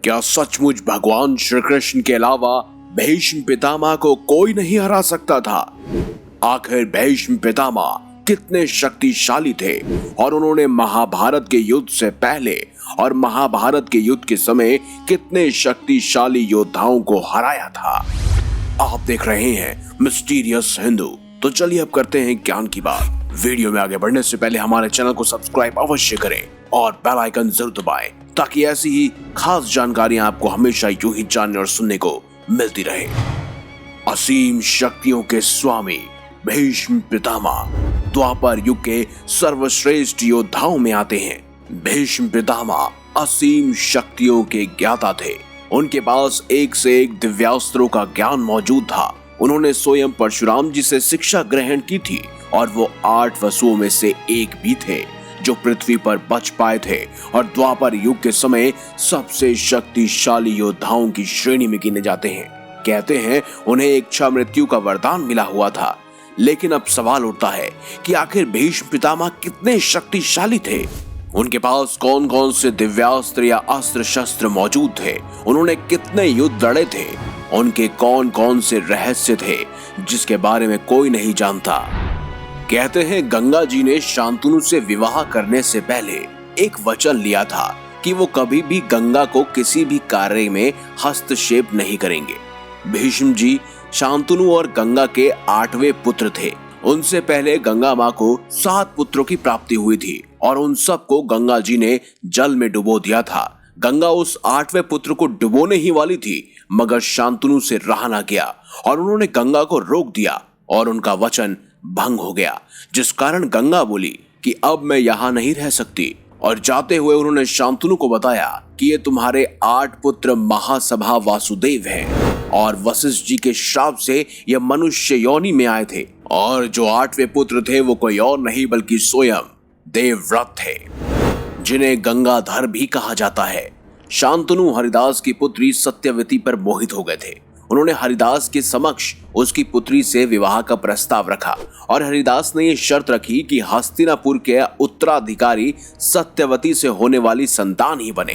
क्या सचमुच भगवान श्री कृष्ण के अलावा भीष्म पितामह को कोई नहीं हरा सकता था? आखिर भीष्म पितामह कितने शक्तिशाली थे और उन्होंने महाभारत के युद्ध से पहले और महाभारत के युद्ध के समय कितने शक्तिशाली योद्धाओं को हराया था। आप देख रहे हैं मिस्टीरियस हिंदू। तो चलिए अब करते हैं ज्ञान की बात। वीडियो में आगे बढ़ने से पहले हमारे चैनल को सब्सक्राइब अवश्य करें और बेल आइकन जरूर दबाएं ताकि ऐसी ही खास जानकारियां आपको हमेशा यूं ही जानने और सुनने को मिलती रहे। असीम शक्तियों के स्वामी भीष्म पितामह द्वापर युग के सर्वश्रेष्ठ योद्धाओं में आते हैं। भीष्म पितामह असीम शक्तियों के ज्ञाता थे। उनके पास एक से एक दिव्यास्त्रों का ज्ञान मौजूद था। उन्होंने स्वयं परशुराम जी से शिक्षा ग्रहण की थी और वो 8 वसुओं में से एक भी थे जो पृथ्वी पर बच पाए थे और द्वापर युग के समय सबसे शक्तिशाली योद्धाओं की श्रेणी में गिने जाते हैं। कहते हैं उन्हें इच्छा मृत्यु का वरदान मिला हुआ था। लेकिन अब सवाल उठता है कि आखिर भीष्म पितामह कितने शक्तिशाली थे? उनके पास कौन कौन से दिव्यास्त्र या अस्त्र शस्त्र मौजूद थे? उन्होंने कितने युद्ध लड़े थे? उनके कौन कौन से रहस्य थे जिसके बारे में कोई नहीं जानता? कहते हैं गंगा जी ने शांतनु से विवाह करने से पहले एक वचन लिया था कि वो कभी भी गंगा को किसी भी कार्य में हस्तक्षेप नहीं करेंगे। भीष्म जी शांतनु और गंगा के 8वें पुत्र थे। उनसे पहले गंगा माँ को 7 पुत्रों की प्राप्ति हुई थी और उन सबको गंगा जी ने जल में डुबो दिया था। गंगा उस 8वें पुत्र को डुबोने ही वाली थी मगर शांतनु से रहा ना गया और उन्होंने गंगा को रोक दिया और उनका वचन भंग हो गया, जिस कारण गंगा बोली कि अब मैं यहाँ नहीं रह सकती। और जाते हुए उन्होंने शांतनु को बताया कि ये तुम्हारे 8 पुत्र महासभा वासुदेव हैं और वशिष्ठ जी के श्राप से ये मनुष्य योनि में आए थे और जो 8वें पुत्र थे वो कोई और नहीं बल्कि स्वयं देवव्रत थे जिन्हें गंगाधर भी कहा जाता है। शांतनु हरिदास की पुत्री सत्यवती पर मोहित हो गए थे। उन्होंने हरिदास के समक्ष उसकी पुत्री से विवाह का प्रस्ताव रखा और हरिदास ने ये शर्त रखी कि हस्तिनापुर के उत्तराधिकारी सत्यवती से होने वाली संतान ही बने।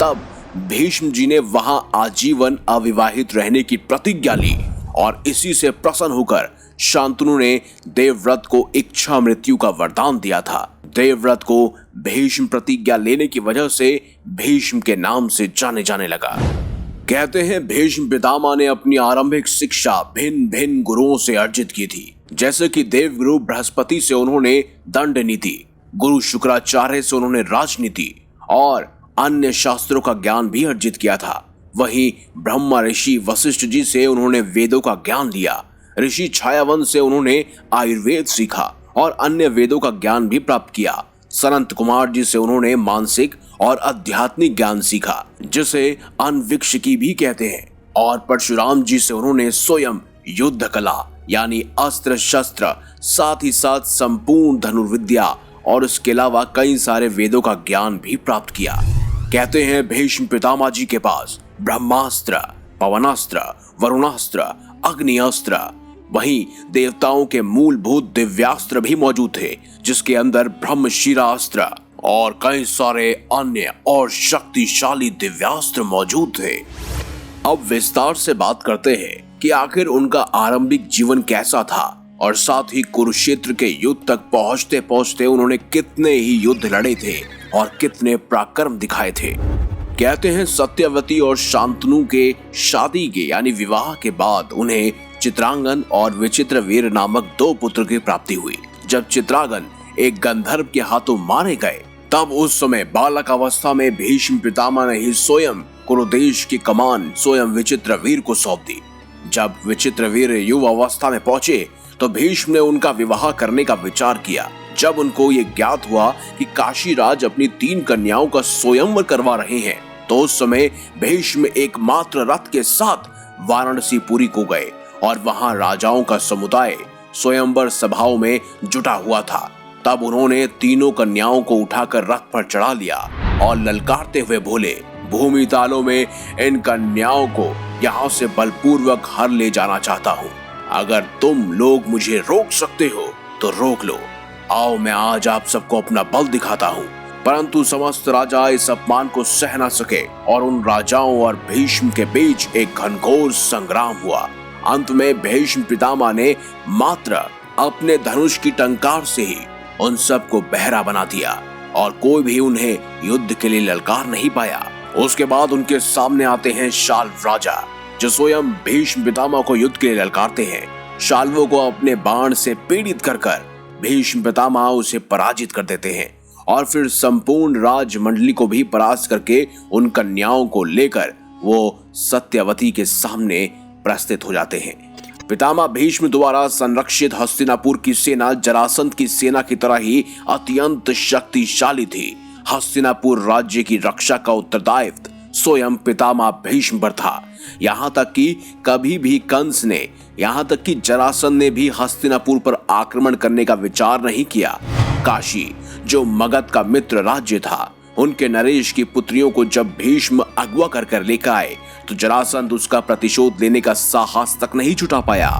तब भीष्म जी ने वहां आजीवन अविवाहित रहने की प्रतिज्ञा ली और इसी से प्रसन्न होकर शांतनु ने देवव्रत को इच्छा मृत्यु का वरदान दिया था। देवव्रत को भीष्म प्रतिज्ञा लेने की वजह से भीष्म के नाम से जाने जाने लगा। कहते हैं भीष्म पितामह ने अपनी आरंभिक शिक्षा भिन्न भिन्न गुरुओं से अर्जित की थी। जैसे कि देवगुरु बृहस्पति से उन्होंने दंड नीति, गुरु शुक्राचार्य से उन्होंने राजनीति और अन्य शास्त्रों का ज्ञान भी अर्जित किया था। वहीं ब्रह्मा ऋषि वशिष्ठ जी से उन्होंने वेदों का ज्ञान लिया। ऋषि छायावन से उन्होंने आयुर्वेद सीखा और अन्य वेदों का ज्ञान भी प्राप्त किया। सनत कुमार जी से उन्होंने मानसिक और आध्यात्मिक ज्ञान सीखा जिसे अनविक्षिकी भी कहते हैं। और परशुराम जी से उन्होंने स्वयं युद्ध कला यानी अस्त्र शस्त्र, साथ ही साथ संपूर्ण धनुर्विद्या और उसके अलावा कई सारे वेदों का ज्ञान भी प्राप्त किया। कहते हैं भीष्म पितामह जी के पास ब्रह्मास्त्र, पवनास्त्र, वरुणास्त्र, अग्निअस्त्र, वहीं देवताओं के मूलभूत दिव्यास्त्र भी मौजूद थे जिसके अंदर ब्रह्मशिरास्त्र और कई सारे अन्य और शक्तिशाली दिव्यास्त्र मौजूद थे। अब विस्तार से बात करते हैं कि आखिर उनका आरंभिक जीवन कैसा था और साथ ही कुरुक्षेत्र के युद्ध तक पहुंचते पहुंचते उन्होंने कितने ही युद्ध लड़े थे और कितने पराक्रम दिखाए थे। कहते हैं सत्यवती और शांतनु के शादी के यानी विवाह के बाद उन्हें चित्रांगन और विचित्रवीर नामक 2 पुत्र की प्राप्ति हुई। जब चित्रांगन एक गंधर्व के हाथों मारे गए तब उस समय बालक अवस्था में भीष्म पितामह ने ही स्वयं कुरुदेश की कमान स्वयं विचित्रवीर को सौंप दी। जब विचित्रवीर युवा अवस्था में पहुंचे तो भीष्म ने उनका विवाह करने का विचार किया। जब उनको ये ज्ञात हुआ कि काशीराज अपनी 3 कन्याओं का स्वयंवर करवा रहे हैं तो उस समय भीष्म एकमात्र रथ के साथ वाराणसी पुरी को गए और वहां राजाओं का समुदाय स्वयंवर सभाओं में जुटा हुआ था। तब उन्होंने तीनों कन्याओं को उठाकर रथ पर चढ़ा लिया और ललकारते हुए बोले, भूमि तालों में इन कन्याओं को यहाँ से बलपूर्वक हर ले जाना चाहता हूँ। अगर तुम लोग मुझे रोक सकते हो तो रोक लो। आओ मैं आज आप सबको अपना बल दिखाता हूँ। परंतु समस्त राजा इस अपमान को सह न सके और उन राजाओं और भीष्म के बीच एक घनघोर संग्राम हुआ। अंत में भीष्म पितामह ने मात्र अपने धनुष की टंकार से ही उन सबको बहरा बना दिया और कोई भी उन्हें युद्ध के लिए ललकार नहीं पाया। उसके बाद उनके सामने आते हैं शाल्व राजा, जो स्वयं भीष्म पितामह को युद्ध के लिए ललकारते हैं। शाल्वों को अपने बाण से पीड़ित कर भीष्म पितामह उसे पराजित कर देते हैं और फिर संपूर्ण राजमंडली को भी परास्त करके उन कन्याओं को लेकर वो सत्यवती के सामने प्रस्थित हो जाते हैं। पितामह भीष्म द्वारा संरक्षित हस्तिनापुर की सेना जरासंध की सेना की तरह ही अत्यंत शक्तिशाली थी। हस्तिनापुर राज्य की रक्षा का उत्तरदायित्व स्वयं पितामह भीष्म पर था। यहाँ तक कि कभी भी कंस ने, यहाँ तक कि जरासंध ने भी हस्तिनापुर पर आक्रमण करने का विचार नहीं किया। काशी, जो मगध का मित्र राज्य था, उनके नरेश की पुत्रियों को जब भीष्म अगवा कर लेकर आए तो जरासंध उसका प्रतिशोध लेने का साहस तक नहीं जुटा पाया।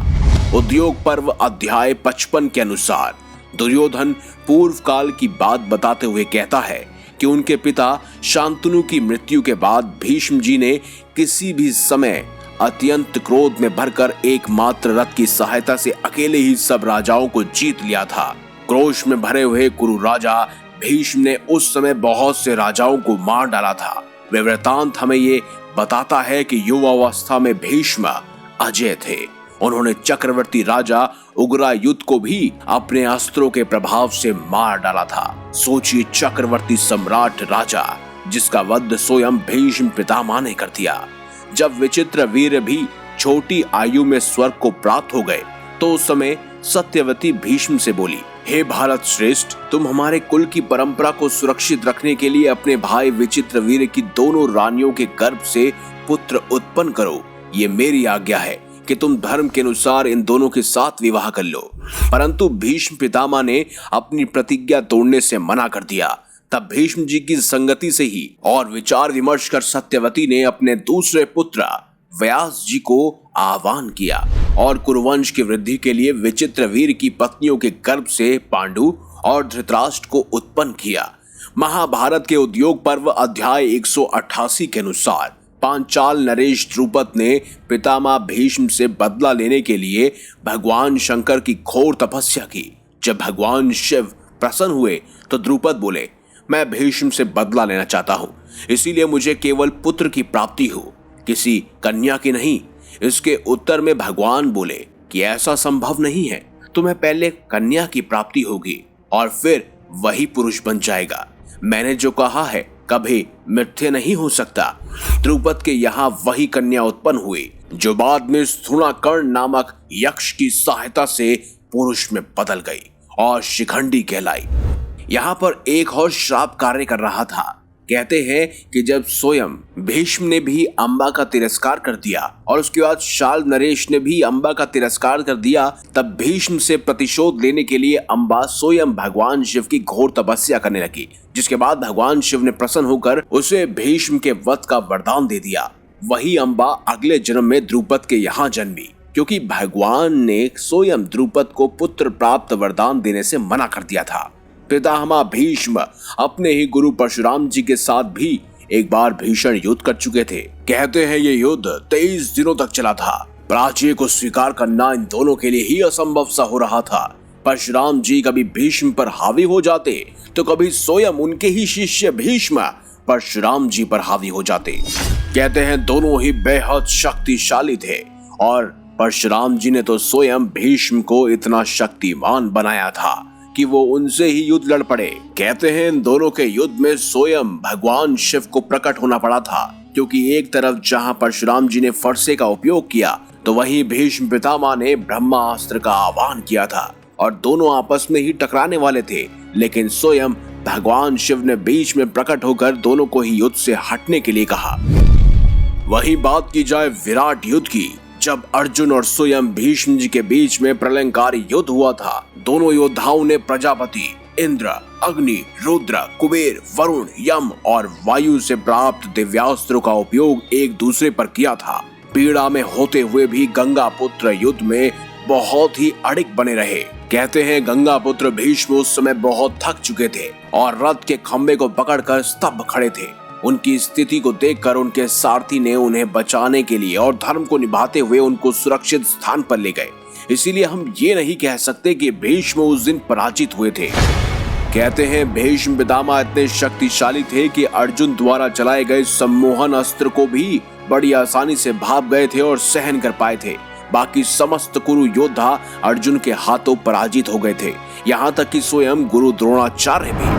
उद्योग पर्व अध्याय 55 के अनुसार दुर्योधन पूर्व काल की बात बताते हुए कहता है कि उनके पिता शांतनु की मृत्यु के बाद भीष्म जी ने किसी भी समय अत्यंत क्रोध में भरकर एकमात्र रथ की सहायता से अकेले ही सब राजाओं को जीत लिया था। क्रोध में भरे हुए कुरु राजा भीष्म ने उस समय बहुत से राजाओं को मार डाला था। वे वृतांत हमें ये बताता है कि युवावस्था में भीष्म अजय थे। उन्होंने चक्रवर्ती राजा उग्रायुध को भी अपने अस्त्रों के प्रभाव से मार डाला था। सोचिए, चक्रवर्ती सम्राट राजा जिसका वध स्वयं भीष्म पितामह ने कर दिया। जब विचित्र वीर भी छोटी आयु में स्वर्ग को प्राप्त हो गए तो उस समय सत्यवती भीष्म से बोली, हे भारत श्रेष्ठ, तुम हमारे कुल की परंपरा को सुरक्षित रखने के लिए अपने भाई विचित्र वीर की दोनों रानियों के गर्भ से पुत्र उत्पन्न करो। ये मेरी आज्ञा है कि तुम धर्म के अनुसार इन दोनों के साथ विवाह कर लो। परंतु भीष्म पितामह ने अपनी प्रतिज्ञा तोड़ने से मना कर दिया। तब भीष्म जी की संगति से ही और विचार विमर्श कर सत्यवती ने अपने दूसरे पुत्र व्यास जी को आह्वान किया और कुरुवंश की वृद्धि के लिए विचित्र वीर की पत्नियों के गर्भ से पांडु और धृतराष्ट्र को उत्पन्न किया। महाभारत के उद्योग पर्व अध्याय 188 के अनुसार पांचाल नरेश द्रुपद ने पितामह भीष्म से बदला लेने के लिए भगवान शंकर की घोर तपस्या की। जब भगवान शिव प्रसन्न हुए तो द्रुपद बोले, मैं भीष्म से बदला लेना चाहता हूँ, इसीलिए मुझे केवल पुत्र की प्राप्ति हो, किसी कन्या की नहीं। इसके उत्तर में भगवान बोले कि ऐसा संभव नहीं है, तुम्हें पहले कन्या की प्राप्ति होगी और फिर वही पुरुष बन जाएगा। मैंने जो कहा है कभी मिथ्या नहीं हो सकता। द्रुपद के यहाँ वही कन्या उत्पन्न हुई जो बाद में स्थूणाकर्ण नामक यक्ष की सहायता से पुरुष में बदल गई और शिखंडी कहलाई। यहाँ पर एक और श्राप कार्य कर रहा था। कहते हैं कि जब स्वयं भीष्म ने भी अंबा का तिरस्कार कर दिया और उसके बाद शाल नरेश ने भी अंबा का तिरस्कार कर दिया, तब भीष्म से प्रतिशोध लेने के लिए अंबा स्वयं भगवान शिव की घोर तपस्या करने लगी, जिसके बाद भगवान शिव ने प्रसन्न होकर उसे भीष्म के वध का वरदान दे दिया। वही अंबा अगले जन्म में द्रुपद के यहाँ जन्मी, क्योंकि भगवान ने स्वयं द्रुपद को पुत्र प्राप्त वरदान देने से मना कर दिया था। पितामह भीष्म अपने ही गुरु परशुराम जी के साथ भी एक बार भीषण युद्ध कर चुके थे। कहते हैं ये युद्ध 23 दिनों तक चला था। पराजय को स्वीकार करना इन दोनों के लिए ही असंभव सा हो रहा था। परशुराम जी कभी भीष्म पर हावी हो जाते तो कभी स्वयं उनके ही शिष्य भीष्म परशुराम जी पर हावी हो जाते। कहते हैं दोनों ही बेहद शक्तिशाली थे और परशुराम जी ने तो स्वयं भीष्म को इतना शक्तिमान बनाया था कि वो उनसे ही युद्ध लड़ पड़े। कहते हैं इन दोनों के युद्ध में स्वयं भगवान शिव को प्रकट होना पड़ा था, क्योंकि एक तरफ जहां परशुराम जी ने फरसे का उपयोग किया तो वहीं भीष्म पितामह ने ब्रह्मास्त्र का आह्वान किया था और दोनों आपस में ही टकराने वाले थे, लेकिन स्वयं भगवान शिव ने बीच में प्रकट होकर दोनों को ही युद्ध से हटने के लिए कहा। वही बात की जाए विराट युद्ध की, जब अर्जुन और स्वयं भीष्म जी के बीच में प्रलयंकारी युद्ध हुआ था। दोनों योद्धाओं ने प्रजापति, इंद्र, अग्नि, रुद्र, कुबेर, वरुण, यम और वायु से प्राप्त दिव्यास्त्रों का उपयोग एक दूसरे पर किया था। पीड़ा में होते हुए भी गंगा पुत्र युद्ध में बहुत ही अड़िग बने रहे। कहते हैं गंगा पुत्र भीष्म उस समय बहुत थक चुके थे और रथ के खंबे को पकड़कर स्तब्ध खड़े थे। उनकी स्थिति को देखकर उनके सारथी ने उन्हें बचाने के लिए और धर्म को निभाते हुए उनको सुरक्षित स्थान पर ले गए। इसीलिए हम ये नहीं कह सकते कि भीष्म उस दिन पराजित हुए थे। कहते हैं भीष्म पितामह इतने शक्तिशाली थे कि अर्जुन द्वारा चलाए गए सम्मोहन अस्त्र को भी बड़ी आसानी से भाप गए थे और सहन कर पाए थे। बाकी समस्त कुरु योद्धा अर्जुन के हाथों पराजित हो गए थे, यहाँ तक कि स्वयं गुरु द्रोणाचार्य भी।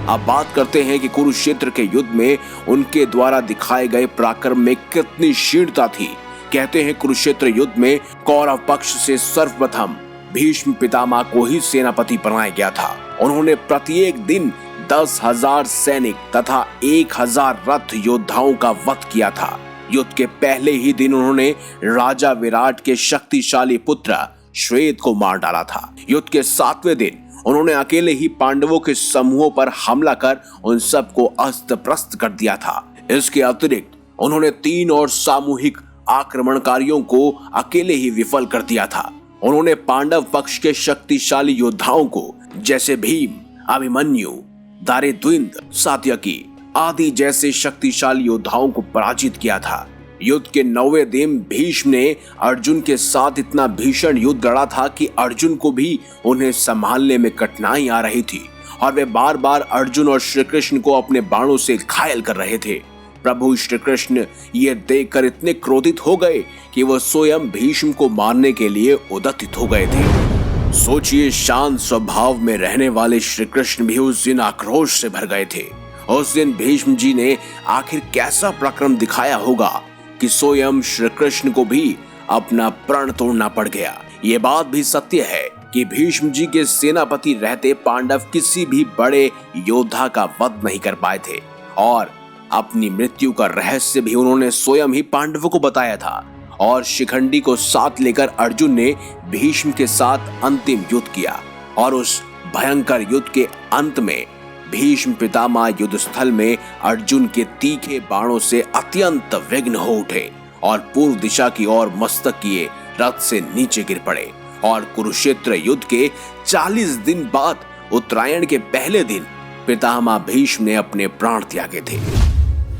अब बात करते हैं कि कुरुक्षेत्र के युद्ध में उनके द्वारा दिखाए गए पराक्रम में कितनी शीघ्रता थी। कहते हैं कुरुक्षेत्र युद्ध में कौरव पक्ष से सर्वप्रथम भीष्म पितामह को ही सेनापति बनाया गया था। उन्होंने प्रत्येक दिन 10,000 सैनिक तथा 1,000 रथ योद्धाओं का वध किया था। युद्ध के पहले ही दिन उन्होंने राजा विराट के शक्तिशाली पुत्र श्वेत को मार डाला था। युद्ध के 7वें दिन उन्होंने अकेले ही पांडवों के समूहों पर हमला कर उन सबको अस्त प्रस्त कर दिया था। इसके अतिरिक्त उन्होंने 3 और सामूहिक आक्रमणकारियों को अकेले ही विफल कर दिया था। उन्होंने पांडव पक्ष के शक्तिशाली योद्धाओं को जैसे भीम, अभिमन्यु, दारेद्विंद, सात्यकी आदि जैसे शक्तिशाली योद्धाओं को पराजित किया था। युद्ध के 9वें दिन भीष्म ने अर्जुन के साथ इतना भीषण युद्ध लड़ा था कि अर्जुन को भी उन्हें संभालने में कठिनाई आ रही थी और वे बार बार अर्जुन और श्री कृष्ण को अपने बाणों से घायल कर रहे थे। प्रभु श्री कृष्ण ये देखकर इतने क्रोधित हो गए कि वह स्वयं भीष्म को मारने के लिए उद्यत हो गए थे। सोचिए, शांत स्वभाव में रहने वाले श्री कृष्ण भी उस दिन आक्रोश से भर गए थे। उस दिन भीष्म जी ने आखिर कैसा पराक्रम दिखाया होगा कि स्वयं श्री कृष्ण को भी अपना प्रण तोड़ना पड़ गया। ये बात भी सत्य है कि भीष्म जी के सेनापति रहते पांडव किसी भी बड़े योद्धा का वध नहीं कर पाए थे और अपनी मृत्यु का रहस्य भी उन्होंने स्वयं ही पांडवों को बताया था। और शिखंडी को साथ लेकर अर्जुन ने भीष्म के साथ अंतिम युद्ध किया और उस भयंकर युद्ध के अंत में भीष्म पितामह युद्ध स्थल में अर्जुन के तीखे बाणों से अत्यंत विघ्न हो उठे और पूर्व दिशा की ओर मस्तक किए रथ से नीचे गिर पड़े। और कुरुक्षेत्र युद्ध के 40 दिन बाद उत्तरायण के पहले दिन पितामह भीष्म ने अपने प्राण त्यागे थे।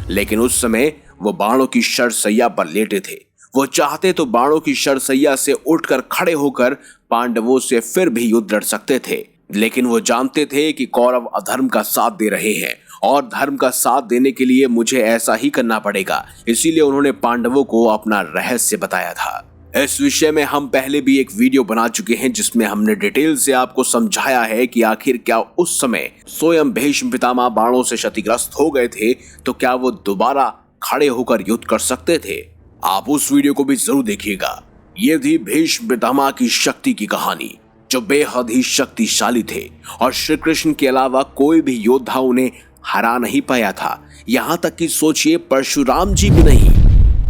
लेकिन उस समय वो बाणों की शरसैया पर लेटे थे। वो चाहते तो बाणों की शरसैया से उठकर खड़े होकर पांडवों से फिर भी युद्ध लड़ सकते थे, लेकिन वो जानते थे कि कौरव अधर्म का साथ दे रहे हैं और धर्म का साथ देने के लिए मुझे ऐसा ही करना पड़ेगा। इसीलिए उन्होंने पांडवों को अपना रहस्य बताया था। इस विषय में हम पहले भी एक वीडियो बना चुके हैं जिसमें हमने डिटेल से आपको समझाया है कि आखिर क्या उस समय स्वयं भीष्म पितामह बाणों से क्षतिग्रस्त हो गए थे तो क्या वो दोबारा खड़े होकर युद्ध कर सकते थे। आप उस वीडियो को भी जरूर देखिएगा। ये थी भीष्म पितामह की शक्ति की कहानी, जो बेहद ही शक्तिशाली थे और श्री कृष्ण के अलावा कोई भी योद्धा उन्हें हरा नहीं पाया था। यहाँ तक कि सोचिए, परशुराम जी भी नहीं,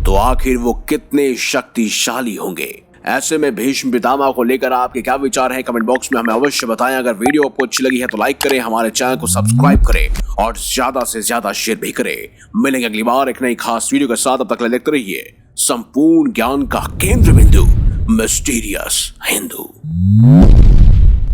तो आखिर वो कितने शक्तिशाली होंगे। ऐसे में भीष्म पितामह को लेकर आपके क्या विचार हैं कमेंट बॉक्स में हमें अवश्य बताएं। अगर वीडियो आपको अच्छी लगी है तो लाइक करें, हमारे चैनल को सब्सक्राइब करें और ज्यादा से ज्यादा शेयर भी करें। मिलेंगे अगली बार एक नई खास वीडियो के साथ। अब तक देखते रहिए संपूर्ण ज्ञान का केंद्र बिंदु मिस्टीरियस हिंदू।